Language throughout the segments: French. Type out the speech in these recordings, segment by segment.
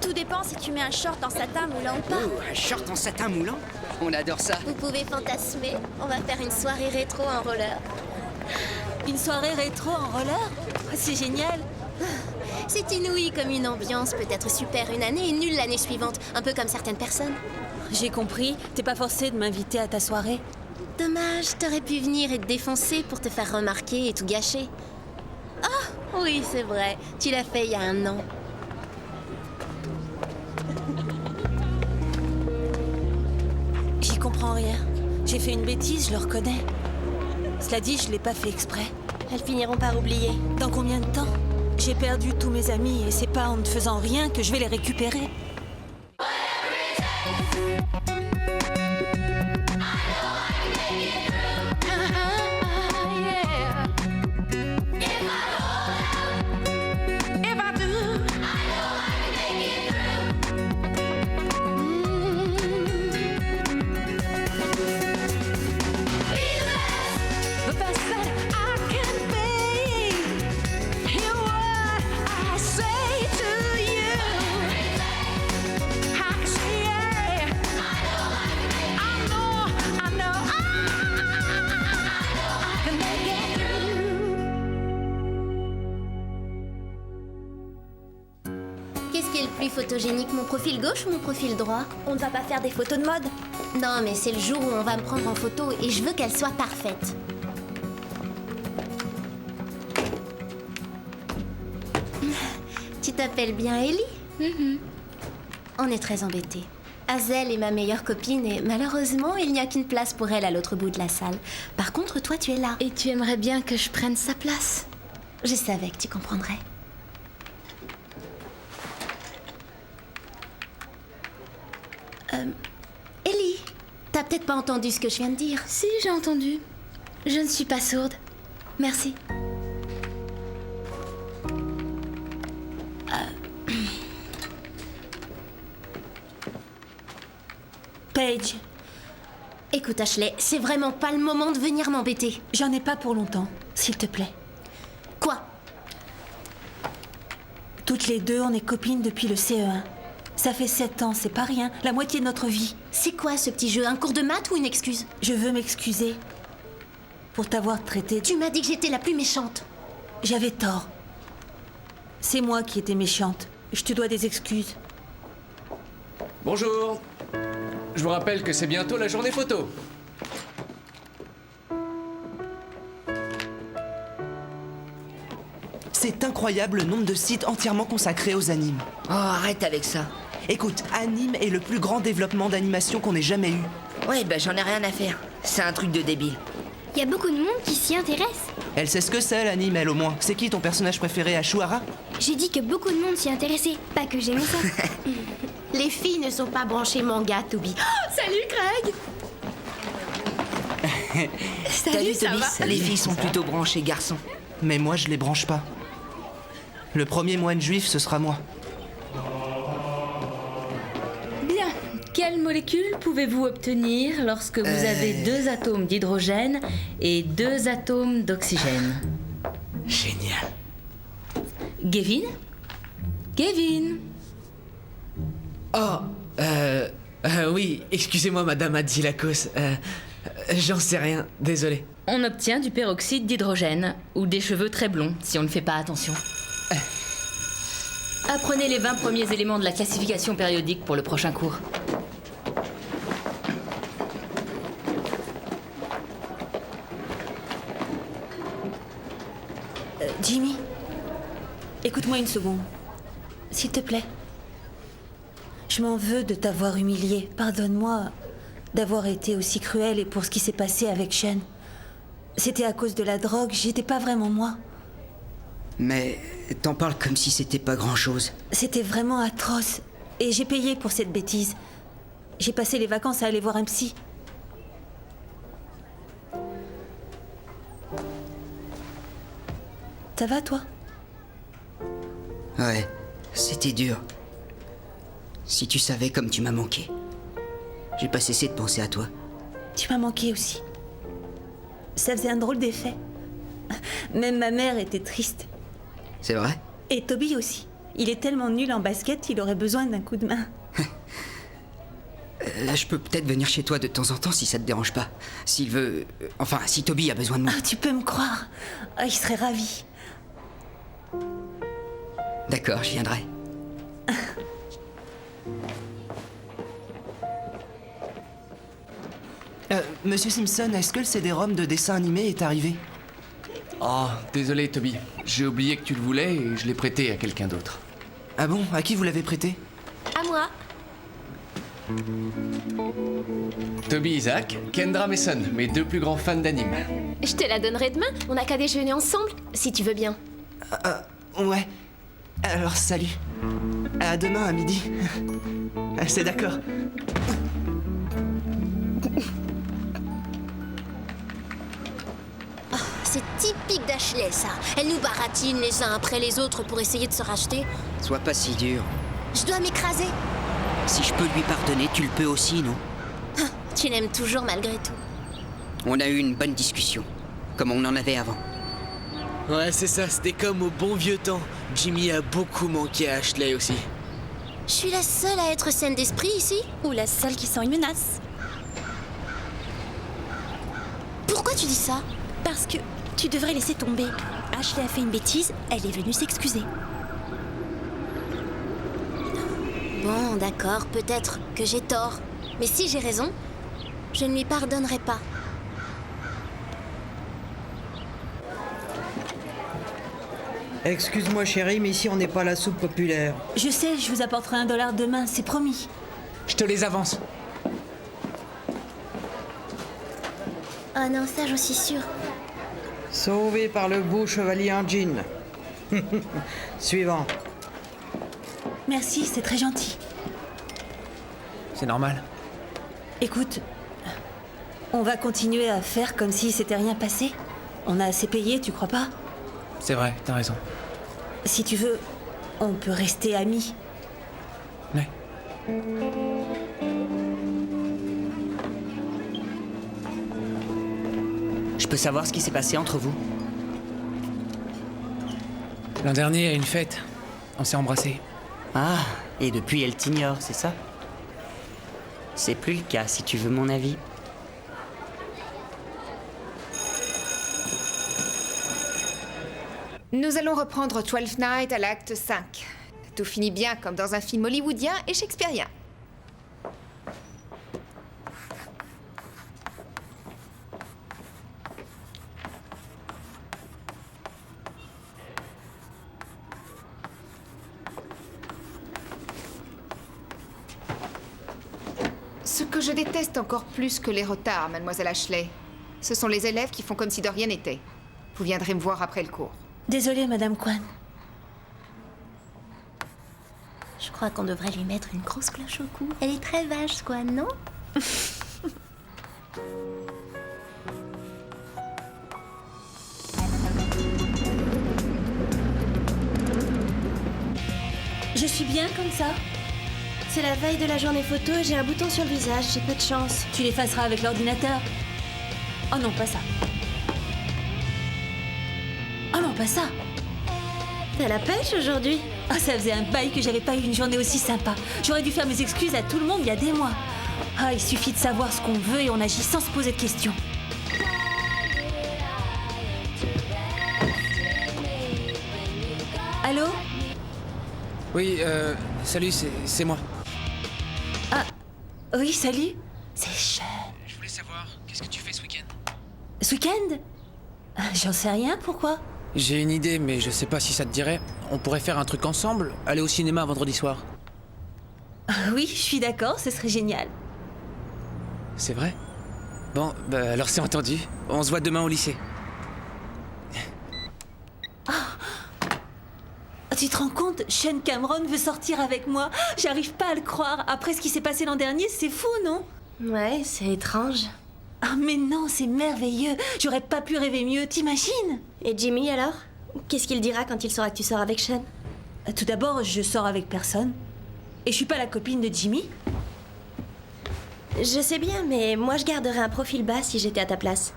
Tout dépend si tu mets un short en satin moulant ou pas. Oh, un short en satin moulant? On adore ça. Vous pouvez fantasmer. On va faire une soirée rétro en roller. Une soirée rétro en roller? C'est génial. C'est inouï comme une ambiance, peut être super une année et nulle l'année suivante. Un peu comme certaines personnes. J'ai compris, t'es pas forcé de m'inviter à ta soirée. Dommage, t'aurais pu venir et te défoncer pour te faire remarquer et tout gâcher. Ah, oui, c'est vrai. Tu l'as fait il y a 1 an. J'y comprends rien. J'ai fait une bêtise, je le reconnais. Cela dit, je l'ai pas fait exprès. Elles finiront par oublier. Dans combien de temps? J'ai perdu tous mes amis et c'est pas en ne faisant rien que je vais les récupérer. Qu'est-ce qui est le plus photogénique, mon profil gauche ou mon profil droit? On ne va pas faire des photos de mode? Non, mais c'est le jour où on va me prendre en photo et je veux qu'elle soit parfaite. Tu t'appelles bien Ellie? On est très embêtés. Hazel est ma meilleure copine et malheureusement, il n'y a qu'une place pour elle à l'autre bout de la salle. Par contre, toi, tu es là. Et tu aimerais bien que je prenne sa place? Je savais que tu comprendrais. Ellie, t'as peut-être pas entendu ce que je viens de dire. Si, j'ai entendu. Je ne suis pas sourde. Merci. Paige, Écoute, Ashley, c'est vraiment pas le moment de venir m'embêter. j'en ai pas pour longtemps, s'il te plaît. Quoi? Toutes les deux, on est copines depuis le CE1. Ça fait 7 ans, c'est pas rien, la moitié de notre vie. C'est quoi ce petit jeu? Un cours de maths ou une excuse? Je veux m'excuser pour t'avoir traité. Tu m'as dit que j'étais la plus méchante. J'avais tort. C'est moi qui étais méchante. Je te dois des excuses. Bonjour. Je vous rappelle que c'est bientôt la journée photo. C'est incroyable le nombre de sites entièrement consacrés aux animes. Oh, arrête avec ça. Écoute, Anime est le plus grand développement d'animation qu'on ait jamais eu. Ouais, bah j'en ai rien à faire. C'est un truc de débile. Il y a beaucoup de monde qui s'y intéresse. Elle sait ce que c'est, l'anime, elle au moins. C'est qui ton personnage préféré, Ashuara? J'ai dit que beaucoup de monde s'y intéressait, pas que j'aimais ça. Les filles ne sont pas branchées manga, Toby. Salut, Craig. Salut Toby. Les filles sont plutôt branchées garçons. Mais moi, je les branche pas. Le premier moine juif, ce sera moi. Bien. Quelle molécule pouvez-vous obtenir lorsque vous avez 2 atomes d'hydrogène et 2 atomes d'oxygène? Génial. Gavin? Gavin? Oh, oui, excusez-moi, Madame Adzilakos. J'en sais rien, désolé. On obtient du peroxyde d'hydrogène, ou des cheveux très blonds, si on ne fait pas attention. Apprenez les 20 premiers éléments de la classification périodique pour le prochain cours. Jimmy, écoute-moi une seconde. S'il te plaît. Je m'en veux de t'avoir humilié. Pardonne-moi d'avoir été aussi cruelle et pour ce qui s'est passé avec Sean. C'était à cause de la drogue, j'étais pas vraiment moi. Mais t'en parles comme si c'était pas grand-chose. C'était vraiment atroce. Et j'ai payé pour cette bêtise. J'ai passé les vacances à aller voir un psy. Ça va, toi? Ouais, c'était dur. Si tu savais comme tu m'as manqué. J'ai pas cessé de penser à toi. Tu m'as manqué aussi. Ça faisait un drôle d'effet. Même ma mère était triste. C'est vrai? Et Toby aussi. Il est tellement nul en basket, il aurait besoin d'un coup de main. Je peux peut-être venir chez toi de temps en temps si ça te dérange pas. S'il veut... enfin, si Toby a besoin de moi. Ah, tu peux me croire. Ah, il serait ravi. D'accord, je viendrai. Monsieur Simpson, est-ce que le CD-ROM de dessin animé est arrivé? Oh, désolé Toby. J'ai oublié que tu le voulais et je l'ai prêté à quelqu'un d'autre. Ah bon? À qui vous l'avez prêté? À moi. Toby Isaac, Kendra Mason, mes 2 plus grands fans d'anime. Je te la donnerai demain. On n'a qu'à déjeuner ensemble, si tu veux bien. Ouais. Alors, salut. À demain à midi. C'est d'accord. C'est typique d'Ashley, ça. Elle nous baratine les uns après les autres pour essayer de se racheter. Sois pas si dur. Je dois m'écraser. Si je peux lui pardonner, tu le peux aussi, non? Tu l'aimes toujours malgré tout. On a eu une bonne discussion, comme on en avait avant. Ouais, c'est ça, c'était comme au bon vieux temps. Jimmy a beaucoup manqué à Ashley aussi. Je suis la seule à être saine d'esprit ici? Ou la seule qui sent une menace. Pourquoi tu dis ça? Parce que tu devrais laisser tomber. Ashley a fait une bêtise, elle est venue s'excuser. Bon, d'accord, peut-être que j'ai tort. Mais si j'ai raison, je ne lui pardonnerai pas. Excuse-moi chérie, mais ici on n'est pas à la soupe populaire. Je sais, je vous apporterai $1 demain, c'est promis. Je te les avance. Ah non, ça j'en suis sûre. Sauvé par le beau chevalier en jean. Suivant. Merci, c'est très gentil. C'est normal. Écoute, on va continuer à faire comme si c'était rien passé. On a assez payé, tu crois pas? C'est vrai, t'as raison. Si tu veux, on peut rester amis. Ouais. Je peux savoir ce qui s'est passé entre vous? L'an dernier, à une fête, on s'est embrassés. Ah, et depuis elle t'ignore, c'est ça? C'est plus le cas, si tu veux mon avis. Nous allons reprendre Twelfth Night à l'acte 5. Tout finit bien comme dans un film hollywoodien et shakespearien. Ce que je déteste encore plus que les retards, mademoiselle Ashley, ce sont les élèves qui font comme si de rien n'était. Vous viendrez me voir après le cours. Désolée, Madame Kwan. Je crois qu'on devrait lui mettre une grosse cloche au cou. Elle est très vache, quoi, non? Je suis bien comme ça? C'est la veille de la journée photo et j'ai un bouton sur le visage. J'ai peu de chance. Tu l'effaceras avec l'ordinateur. Oh non, pas ça. Oh non, pas ça. T'as la pêche aujourd'hui? Ah, ça faisait un bail que j'avais pas eu une journée aussi sympa. J'aurais dû faire mes excuses à tout le monde il y a des mois. Ah, il suffit de savoir ce qu'on veut et on agit sans se poser de questions. Allô? Oui, salut, c'est moi. Ah, oui, salut. C'est Sean. Je voulais savoir, qu'est-ce que tu fais ce week-end? Ce week-end? J'en sais rien, pourquoi? J'ai une idée, mais je sais pas si ça te dirait. On pourrait faire un truc ensemble, aller au cinéma vendredi soir. Oui, je suis d'accord, ce serait génial. C'est vrai? Bon, bah alors c'est entendu. On se voit demain au lycée. Tu te rends compte? Sean Cameron veut sortir avec moi. J'arrive pas à le croire. Après ce qui s'est passé l'an dernier, c'est fou, non? Ouais, c'est étrange. Ah mais non, c'est merveilleux. J'aurais pas pu rêver mieux, t'imagines? Et Jimmy alors? Qu'est-ce qu'il dira quand il saura que tu sors avec Sean? Tout d'abord, je sors avec personne. Et je suis pas la copine de Jimmy. Je sais bien, mais moi je garderais un profil bas si j'étais à ta place.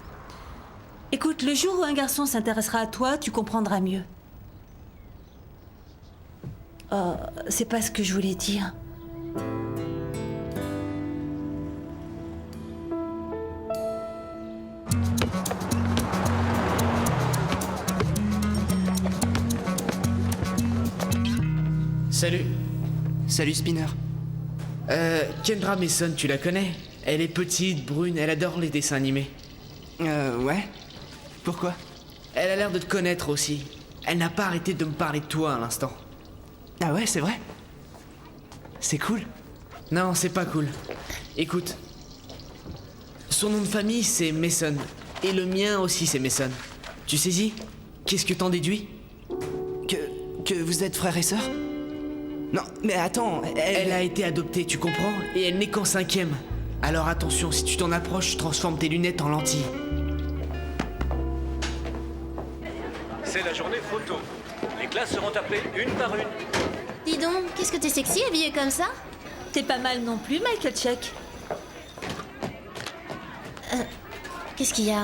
Écoute, le jour où un garçon s'intéressera à toi, tu comprendras mieux. Oh, c'est pas ce que je voulais dire. Salut. Salut Spinner. Kendra Mason, tu la connais? Elle est petite, brune, elle adore les dessins animés. Ouais. Pourquoi? Elle a l'air de te connaître aussi. Elle n'a pas arrêté de me parler de toi à l'instant. Ah ouais, c'est vrai? C'est cool. Non, c'est pas cool. Écoute. Son nom de famille, c'est Mason. Et le mien aussi, c'est Mason. Tu saisis? Qu'est-ce que t'en déduis? Que vous êtes frères et sœurs? Non, mais attends, Elle a été adoptée, tu comprends? Et elle n'est qu'en 5e. Alors attention, si tu t'en approches, transforme tes lunettes en lentilles. C'est la journée photo. Les classes seront appelées une par une. Dis donc, qu'est-ce que t'es sexy habillée comme ça? T'es pas mal non plus, Michael Chuck. Qu'est-ce qu'il y a?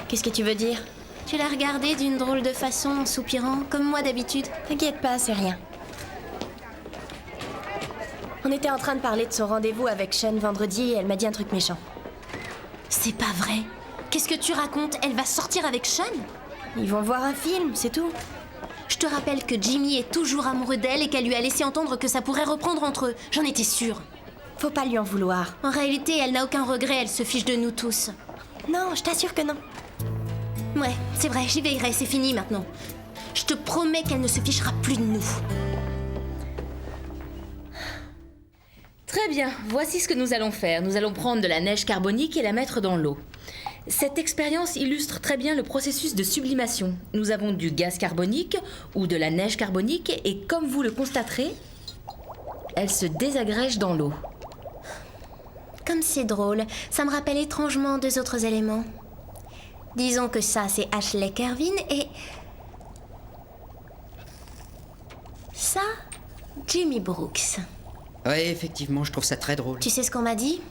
Qu'est-ce que tu veux dire? Tu l'as regardée d'une drôle de façon en soupirant, comme moi d'habitude. T'inquiète pas, c'est rien. On était en train de parler de son rendez-vous avec Sean vendredi et elle m'a dit un truc méchant. C'est pas vrai. Qu'est-ce que tu racontes? Elle va sortir avec Sean? Ils vont voir un film, c'est tout. Je te rappelle que Jimmy est toujours amoureux d'elle et qu'elle lui a laissé entendre que ça pourrait reprendre entre eux. J'en étais sûre. Faut pas lui en vouloir. En réalité, elle n'a aucun regret, elle se fiche de nous tous. Non, je t'assure que non. Ouais, c'est vrai, j'y veillerai, c'est fini maintenant. Je te promets qu'elle ne se fichera plus de nous. Très bien, voici ce que nous allons faire. Nous allons prendre de la neige carbonique et la mettre dans l'eau. Cette expérience illustre très bien le processus de sublimation. Nous avons du gaz carbonique ou de la neige carbonique et comme vous le constaterez, elle se désagrège dans l'eau. Comme c'est drôle, ça me rappelle étrangement deux autres éléments. Disons que ça, c'est Ashley Kervin et... ça, Jimmy Brooks. Ouais, effectivement, je trouve ça très drôle. Tu sais ce qu'on m'a dit?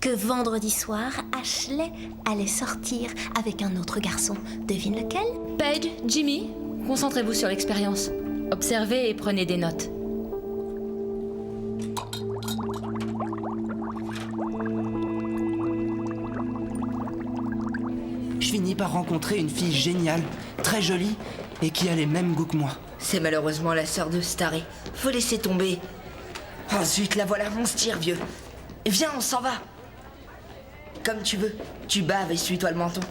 Que vendredi soir, Ashley allait sortir avec un autre garçon. Devine lequel? Paige, Jimmy, concentrez-vous sur l'expérience. Observez et prenez des notes. Je finis par rencontrer une fille géniale, très jolie, et qui a les mêmes goûts que moi. C'est malheureusement la sœur de Starry. Faut laisser tomber. Oh zut, la voilà, on se tire, vieux. Viens, on s'en va. Comme tu veux. Tu baves et suis-toi le menton.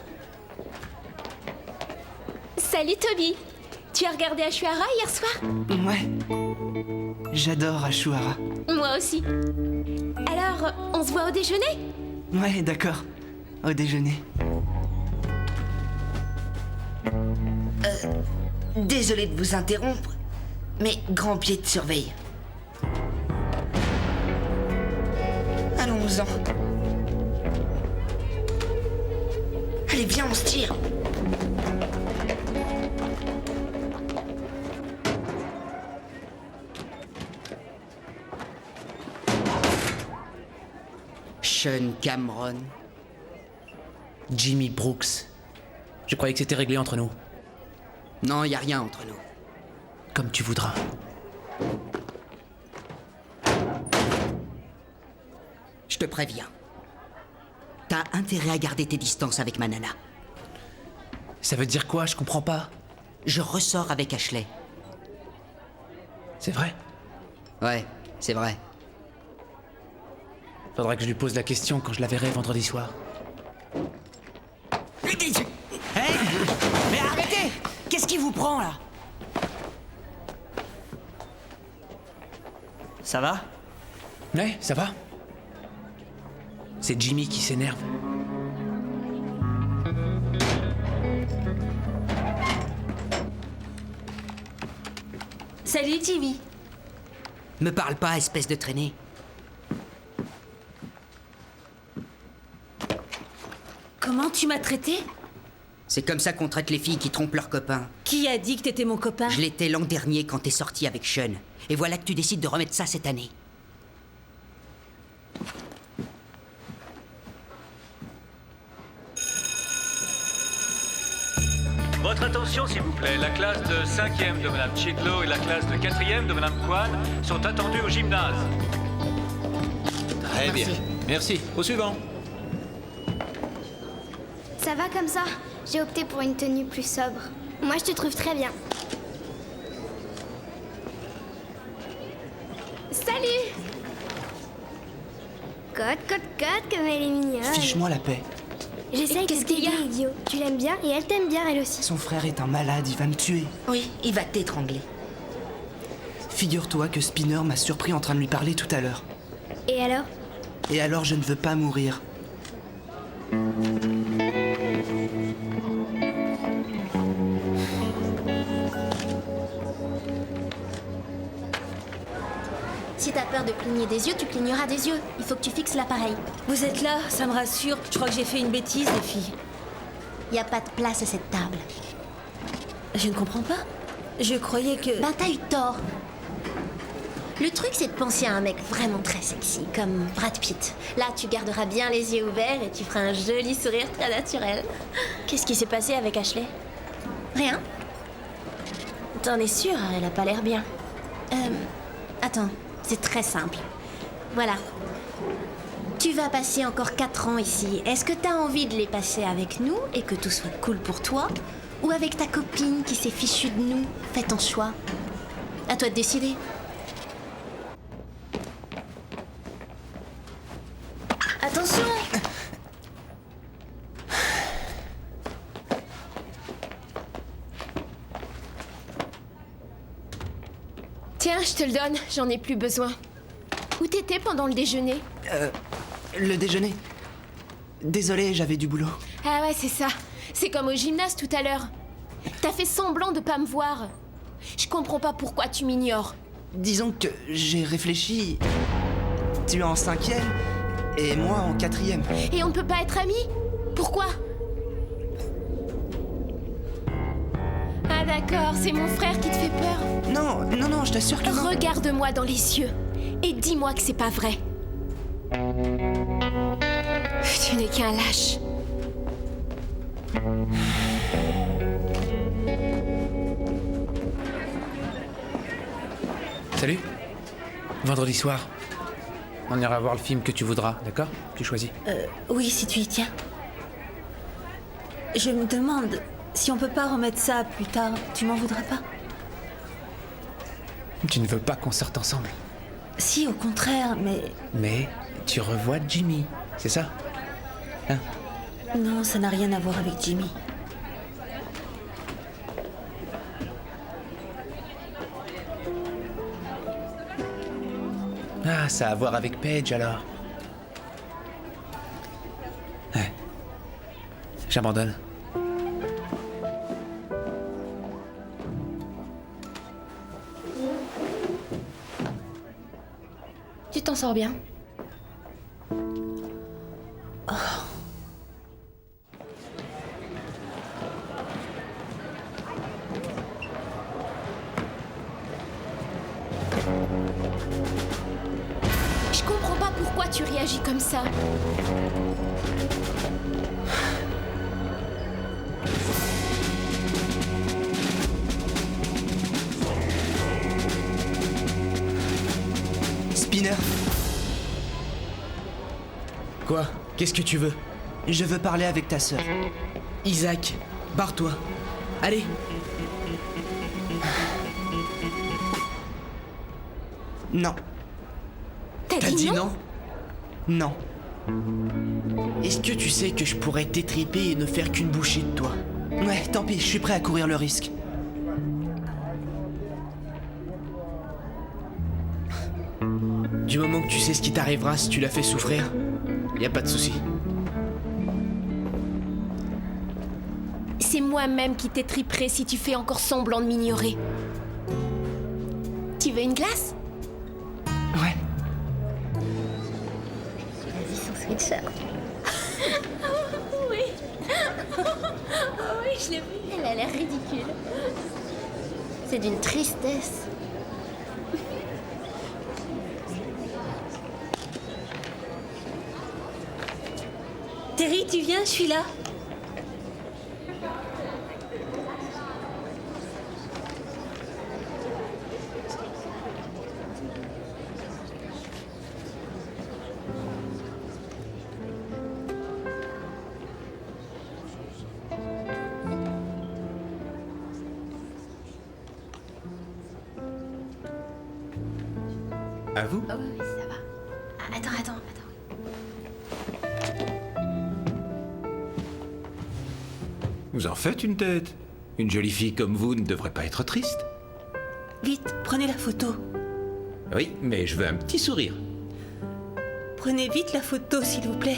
Salut Toby. Tu as regardé Ashuara hier soir? Ouais. J'adore Ashuara. Moi aussi. Alors, on se voit au déjeuner? Ouais, d'accord. Au déjeuner. Désolé de vous interrompre, mais Grand Pied te surveille. Allons-en. Allez, viens, on se tire. Sean Cameron. Jimmy Brooks. Je croyais que c'était réglé entre nous. Non, y a rien entre nous. Comme tu voudras. Je te préviens. T'as intérêt à garder tes distances avec ma nana. Ça veut dire quoi? Je comprends pas. Je ressors avec Ashley. C'est vrai? Ouais, c'est vrai. Faudrait que je lui pose la question quand je la verrai vendredi soir. Hey! Mais arrêtez! Qu'est-ce qui vous prend, là? Ça va? Ouais, ça va? C'est Jimmy qui s'énerve. Salut Jimmy. Me parle pas, espèce de traînée. Comment tu m'as traité? C'est comme ça qu'on traite les filles qui trompent leurs copains. Qui a dit que t'étais mon copain? Je l'étais l'an dernier quand t'es sorti avec Sean. Et voilà que tu décides de remettre ça cette année. Votre attention, s'il vous plaît. La classe de 5e de Madame Chidlow et la classe de 4e de Madame Kwan sont attendus au gymnase. Très bien. Merci. Au suivant. Ça va comme ça? J'ai opté pour une tenue plus sobre. Moi, je te trouve très bien. Salut! Code, comme elle est mignonne. Fiche-moi la paix. J'essaye de t'aider, idiot. Tu l'aimes bien et elle t'aime bien, elle aussi. Son frère est un malade, il va me tuer. Oui, il va t'étrangler. Figure-toi que Spinner m'a surpris en train de lui parler tout à l'heure. Et alors? Et alors je ne veux pas mourir. Si t'as peur de cligner des yeux, tu cligneras des yeux. Il faut que tu fixes l'appareil. Vous êtes là, ça me rassure. Je crois que j'ai fait une bêtise, les filles. Y a pas de place à cette table. Je ne comprends pas. Je croyais que... Ben t'as eu tort. Le truc, c'est de penser à un mec vraiment très sexy, comme Brad Pitt. Là, tu garderas bien les yeux ouverts et tu feras un joli sourire très naturel. Qu'est-ce qui s'est passé avec Ashley? Rien. T'en es sûre? Elle a pas l'air bien. Attends, c'est très simple. Voilà. Tu vas passer encore 4 ans ici. Est-ce que t'as envie de les passer avec nous et que tout soit cool pour toi? Ou avec ta copine qui s'est fichue de nous? Fais ton choix. À toi de décider. Attention! Tiens, je te le donne, j'en ai plus besoin. Où t'étais pendant le déjeuner? Le déjeuner. Désolé, j'avais du boulot. Ah ouais, c'est ça. C'est comme au gymnase tout à l'heure. T'as fait semblant de pas me voir. Je comprends pas pourquoi tu m'ignores. Disons que j'ai réfléchi. Tu es en 5e et moi en 4e. Et on ne peut pas être amis? Pourquoi? Ah d'accord, c'est mon frère qui te fait peur. Non, je t'assure que non. Regarde-moi dans les yeux et dis-moi que c'est pas vrai. Tu n'es qu'un lâche. Salut. Vendredi soir, on ira voir le film que tu voudras, d'accord? Tu choisis. Oui, si tu y tiens. Je me demande si on peut pas remettre ça plus tard. Tu m'en voudras pas? Tu ne veux pas qu'on sorte ensemble? Si, au contraire, mais... Mais tu revois Jimmy, c'est ça? Hein? Non, ça n'a rien à voir avec Jimmy. Ah, ça a à voir avec Paige alors. Ouais. J'abandonne. Tu t'en sors bien. Je comprends pas pourquoi tu réagis comme ça. Spinner, Quoi? Qu'est-ce que tu veux? je veux parler avec ta sœur. Isaac, barre-toi. Allez. Non. T'as dit non? Non. Est-ce que tu sais que je pourrais t'étriper et ne faire qu'une bouchée de toi? Ouais, tant pis, je suis prêt à courir le risque. Du moment que tu sais ce qui t'arrivera si tu la fais souffrir, y a pas de souci. C'est moi-même qui t'étriperai si tu fais encore semblant de m'ignorer. Tu veux une glace? Ouais. Son sweatshirt. Oui. Oui, je l'ai vu. Elle a l'air ridicule. C'est d'une tristesse. Terry, tu viens, je suis là. À vous. Oh oui, ça va. Ah, attends. Vous en faites une tête. Une jolie fille comme vous ne devrait pas être triste. Vite, prenez la photo. Oui, mais je veux un petit sourire. Prenez vite la photo, s'il vous plaît.